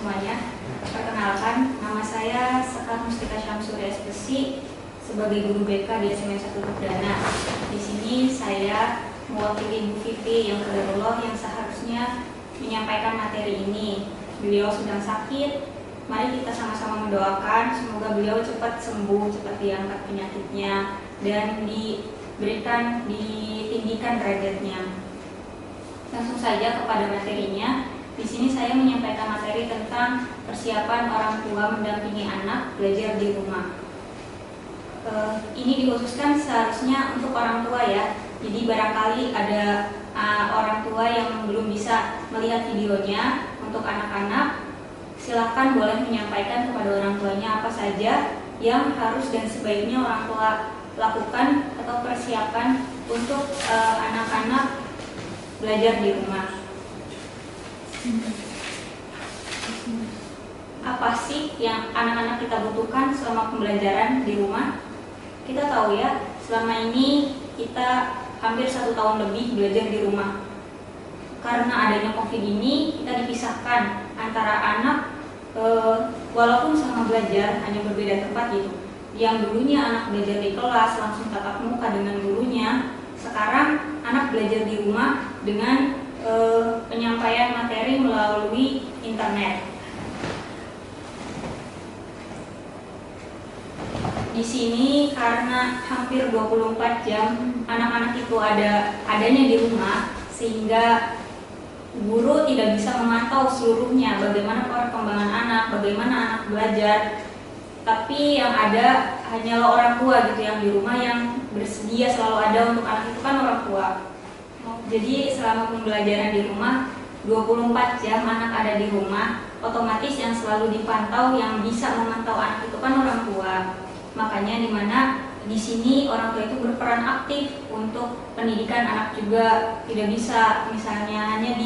semuanya. Perkenalkan, nama saya Sekar Mustika Syamsuri SPSI sebagai guru BK di SMN 1 Perdana. Di sini saya mewakili Bu Vivi yang Qadarullah yang seharusnya menyampaikan materi ini. Beliau sedang sakit. Mari kita sama-sama mendoakan semoga beliau cepat sembuh, cepat diangkat penyakitnya dan ditinggikan derajatnya. Langsung saja kepada materinya. Di sini saya menyampaikan materi tentang persiapan orang tua mendampingi anak belajar di rumah. Ini dikhususkan seharusnya untuk orang tua ya. Jadi barangkali ada orang tua yang belum bisa melihat videonya. Untuk anak-anak, silakan boleh menyampaikan kepada orang tuanya apa saja yang harus dan sebaiknya orang tua lakukan atau persiapan untuk anak-anak belajar di rumah. Apa sih yang anak-anak kita butuhkan selama pembelajaran di rumah? Kita tahu ya, selama ini kita hampir 1 tahun lebih belajar di rumah. Karena adanya COVID ini, kita dipisahkan antara anak walaupun sama belajar, hanya berbeda tempat gitu. Yang dulunya anak belajar di kelas langsung tatap muka dengan gurunya, sekarang anak belajar di rumah dengan penyampaian materi melalui internet. Di sini karena hampir 24 jam anak-anak itu adanya di rumah, sehingga guru tidak bisa memantau seluruhnya bagaimana perkembangan anak, bagaimana anak belajar. Tapi yang ada hanyalah orang tua gitu yang di rumah yang bersedia selalu ada untuk anak itu kan orang tua. Jadi selama pembelajaran di rumah 24 jam anak ada di rumah, otomatis yang selalu dipantau, yang bisa memantau anak itu kan orang tua. Makanya di sini orang tua itu berperan aktif untuk pendidikan anak juga. Tidak bisa misalnya hanya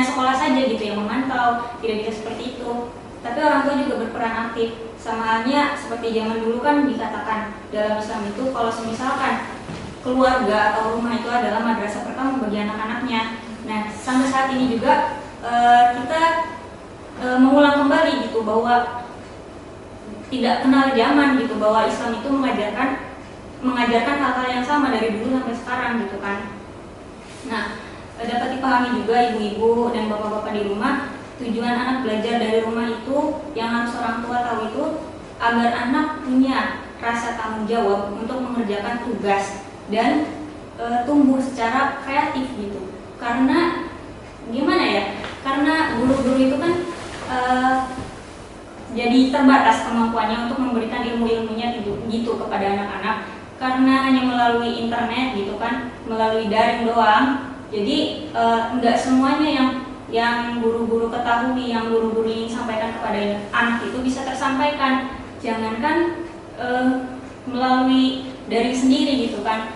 sekolah saja gitu yang memantau, tidak bisa seperti itu. Tapi orang tua juga berperan aktif. Sama halnya seperti zaman dulu kan dikatakan dalam Islam itu kalau misalkan keluarga atau rumah itu adalah madrasah pertama bagi anak-anaknya. Nah, sampai saat ini juga kita mengulang kembali gitu bahwa tidak kenal zaman gitu, bahwa Islam itu mengajarkan hal-hal yang sama dari dulu sampai sekarang gitu kan. Nah, dapat dipahami juga ibu-ibu dan bapak-bapak di rumah, tujuan anak belajar dari rumah itu yang harus orang tua tahu itu agar anak punya rasa tanggung jawab untuk mengerjakan tugas dan tumbuh secara kreatif gitu. Karena gimana ya? Karena guru-guru itu kan jadi terbatas kemampuannya untuk memberikan ilmu-ilmunya gitu kepada anak-anak, karena hanya melalui internet gitu kan, melalui daring doang. Jadi enggak semuanya yang guru-guru ketahui, yang guru-guru ingin sampaikan kepada anak itu bisa tersampaikan. Jangankan melalui daring sendiri gitu kan,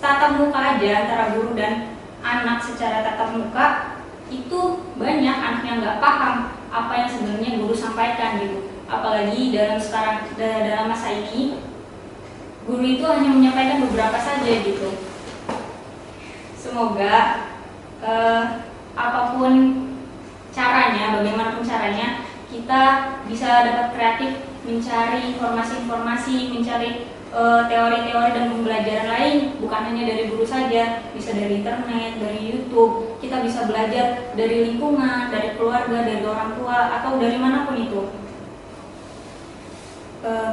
tatap muka aja antara guru dan anak secara tatap muka itu banyak anak yang nggak paham apa yang sebenarnya guru sampaikan gitu. Apalagi dalam masa ini guru itu hanya menyampaikan beberapa saja gitu. Semoga apapun caranya, bagaimanapun caranya, kita bisa dapat kreatif mencari informasi-informasi, mencari teori-teori dan pembelajaran lain, bukan hanya dari guru saja, bisa dari internet, dari YouTube. Kita bisa belajar dari lingkungan, dari keluarga, dari orang tua, atau dari manapun itu.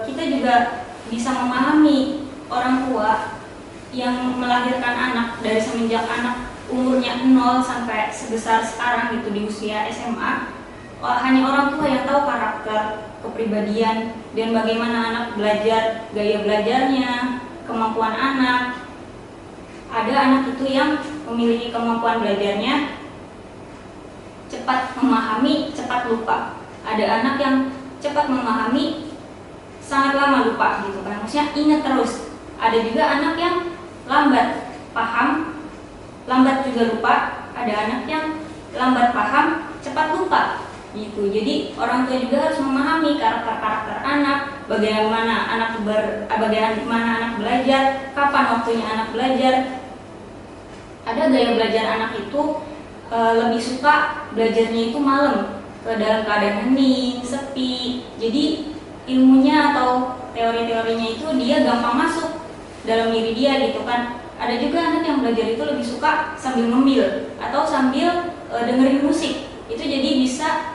Kita juga bisa memahami orang tua yang melahirkan anak dari semenjak anak umurnya 0 sampai sebesar sekarang gitu di usia SMA. Hanya orang tua yang tahu karakter, kepribadian, dan bagaimana anak belajar, gaya belajarnya, kemampuan anak. Ada anak itu yang memiliki kemampuan belajarnya cepat memahami, cepat lupa. Ada anak yang cepat memahami, sangat lama lupa gitu kan, maksudnya ingat terus. Ada juga anak yang lambat paham, lambat juga lupa. Ada anak yang lambat paham, cepat lupa gitu. Jadi orang tua juga harus memahami karakter anak, bagaimana anak belajar, kapan waktunya anak belajar. ada gaya belajar anak itu lebih suka belajarnya itu malam, dalam keadaan hening, sepi. Jadi ilmunya atau teori-teorinya itu dia gampang masuk dalam diri dia gitu kan. Ada juga anak yang belajar itu lebih suka sambil ngemil atau sambil dengerin musik. Itu jadi bisa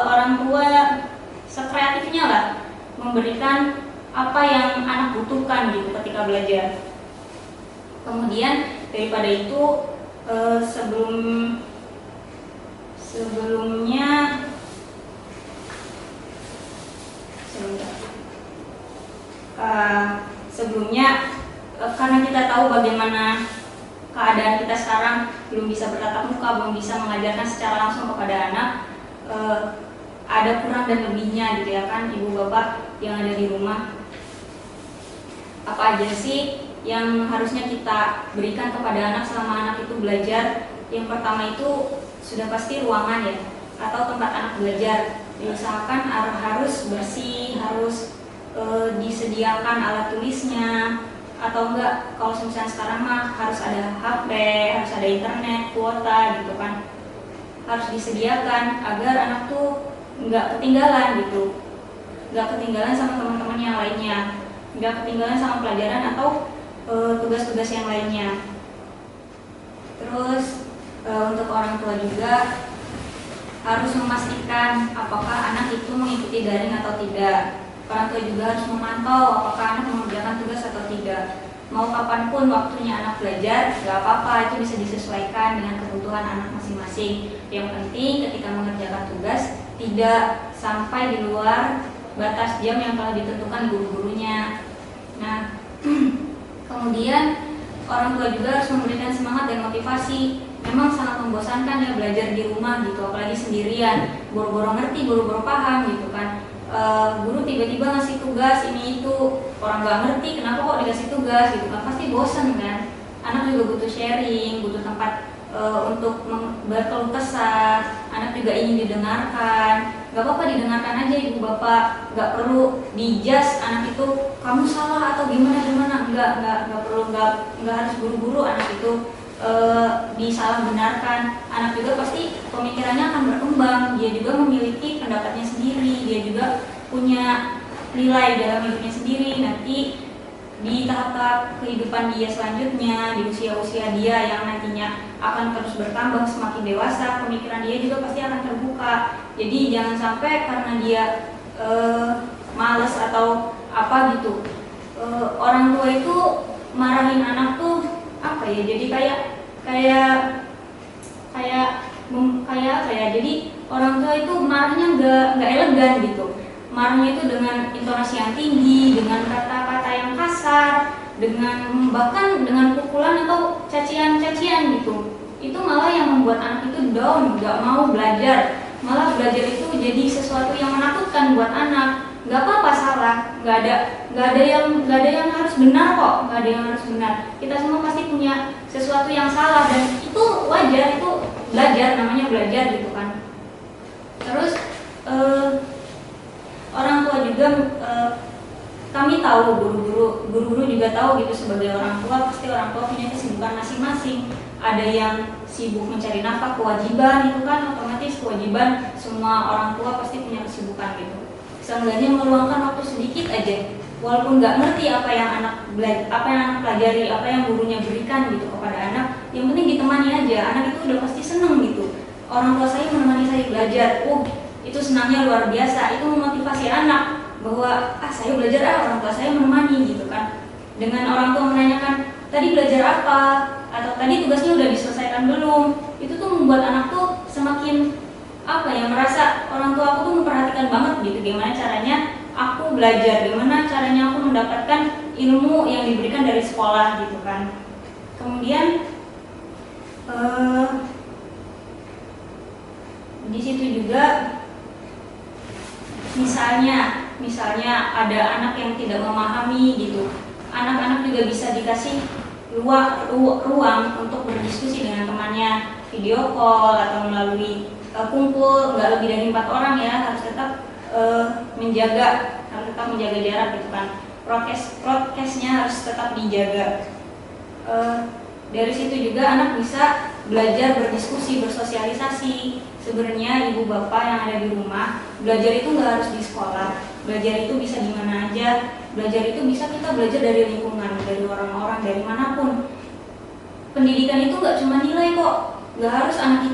orang tua sekreatifnya lah memberikan apa yang anak butuhkan gitu ketika belajar. Kemudian daripada itu sebelumnya karena kita tahu bagaimana keadaan kita sekarang, belum bisa bertatap muka, belum bisa mengajarkan secara langsung kepada anak, ada kurang dan lebihnya gitu ya kan ibu bapak yang ada di rumah. Apa aja sih yang harusnya kita berikan kepada anak selama anak itu belajar? Yang pertama itu sudah pasti ruangan ya, atau tempat anak belajar. Diusahakan harus bersih, harus disediakan alat tulisnya, atau enggak kalau misalnya sekarang mah harus ada HP, harus ada internet, kuota gitu kan. Harus disediakan agar anak tuh enggak ketinggalan gitu, enggak ketinggalan sama teman-teman yang lainnya, enggak ketinggalan sama pelajaran atau tugas-tugas yang lainnya. Terus untuk orang tua juga harus memastikan apakah anak itu mengikuti daring atau tidak. Orang tua juga harus memantau apakah anak mengerjakan tugas atau tidak. Mau kapanpun waktunya anak belajar, gak apa-apa, itu bisa disesuaikan dengan kebutuhan anak masing-masing. Yang penting ketika mengerjakan tugas tidak sampai di luar batas jam yang telah ditentukan guru-gurunya. Nah, kemudian orang tua juga harus memberikan semangat dan motivasi. Memang sangat membosankan ya belajar di rumah gitu, apalagi sendirian. Boro-boro ngerti, boro-boro paham gitu kan. Guru tiba-tiba ngasih tugas ini itu, orang nggak ngerti kenapa kok dikasih tugas gitu kan, pasti bosan kan. Anak juga butuh sharing, butuh tempat untuk berkeluh kesah. Anak juga ingin didengarkan. Gak apa-apa didengarkan aja ibu bapak, gak perlu dijudge anak itu kamu salah atau gimana, nggak perlu, nggak harus buru-buru anak itu disalah benarkan. Anak juga pasti pemikirannya akan berkembang, dia juga memiliki pendapatnya sendiri, dia juga punya nilai dalam hidupnya sendiri. Nanti di tahap kehidupan dia selanjutnya, di usia-usia dia yang nantinya akan terus bertambah semakin dewasa, pemikiran dia juga pasti akan terbuka. Jadi jangan sampai karena dia males atau apa gitu, orang tua itu marahin anak tuh apa ya, jadi kayak jadi orang tua itu marahnya nggak elegan gitu. Marahnya itu dengan intonasi yang tinggi, dengan kata-kata yang kasar, bahkan dengan pukulan atau cacian-cacian gitu. Itu malah yang membuat anak itu down, nggak mau belajar. Malah belajar itu jadi sesuatu yang menakutkan buat anak. Nggak apa-apa salah, nggak ada yang harus benar kok, nggak ada yang harus benar. Kita semua pasti punya sesuatu yang salah dan itu wajar, itu belajar, namanya belajar gitu kan. Terus orang tua juga kami tahu, guru-guru juga tahu gitu, sebagai orang tua pasti orang tua punya kesibukan masing-masing. Ada yang sibuk mencari nafkah, kewajiban itu kan otomatis kewajiban, semua orang tua pasti punya kesibukan gitu. Seenggaknya meluangkan waktu sedikit aja, walaupun nggak ngerti apa yang anak pelajari, apa yang gurunya berikan gitu kepada anak, yang penting ditemani aja. Anak itu udah pasti seneng gitu, orang tua saya menemani saya belajar, itu senangnya luar biasa. Itu memotivasi anak bahwa saya belajar, orang tua saya menemani gitu kan. Dengan orang tua menanyakan tadi belajar apa, atau tadi tugasnya udah diselesaikan belum, itu tuh membuat anak tuh semakin merasa orang tua aku tuh memperhatikan banget gitu, gimana caranya aku belajar, gimana caranya aku mendapatkan ilmu yang diberikan dari sekolah gitu kan. Kemudian di situ juga misalnya ada anak yang tidak memahami gitu, anak-anak juga bisa dikasih ruang untuk berdiskusi dengan temannya, video call atau melalui kumpul, nggak lebih dari 4 orang ya, harus tetap menjaga jarak gitu kan. Prokesnya harus tetap dijaga. Dari situ juga anak bisa belajar berdiskusi, bersosialisasi. Sebenarnya ibu bapak yang ada di rumah, belajar itu nggak harus di sekolah. Belajar itu bisa di mana aja. Belajar itu bisa kita belajar dari lingkungan, dari orang-orang, dari manapun. Pendidikan itu nggak cuma nilai kok. Nggak harus anak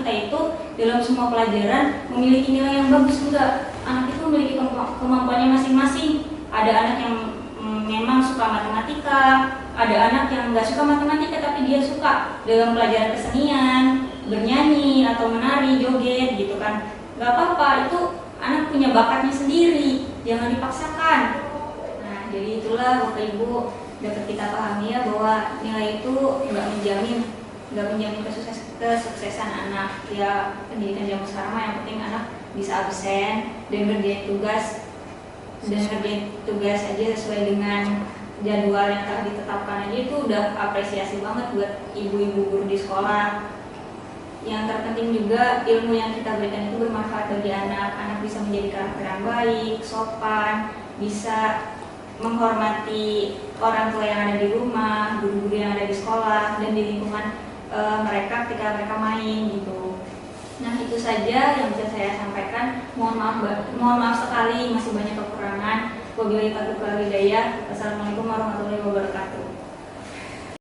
kita itu dalam semua pelajaran memiliki nilai yang bagus, enggak. Anak itu memiliki kemampuannya masing-masing. Ada anak yang memang suka matematika, ada anak yang nggak suka matematika tapi dia suka dalam pelajaran kesenian, bernyanyi atau menari, joget gitu kan. Nggak apa-apa, itu anak punya bakatnya sendiri, jangan dipaksakan. Nah, jadi itulah Bapak Ibu dapat kita pahami ya bahwa nilai itu nggak menjamin kesuksesan anak. Ya pendidikan zaman sekarang yang penting anak bisa absen dan ngerjain tugas aja sesuai dengan jadwal yang telah ditetapkan aja, itu udah apresiasi banget buat ibu-ibu guru di sekolah. Yang terpenting juga ilmu yang kita berikan itu bermanfaat bagi anak. Anak bisa menjadi karakter yang baik, sopan, bisa menghormati orang tua yang ada di rumah, guru-guru yang ada di sekolah, dan di lingkungan mereka ketika mereka main gitu. Nah, itu saja yang bisa saya sampaikan. Mohon maaf sekali masih banyak kekurangan. Wabillahi taufiq wal hidayah. Wassalamualaikum warahmatullahi wabarakatuh.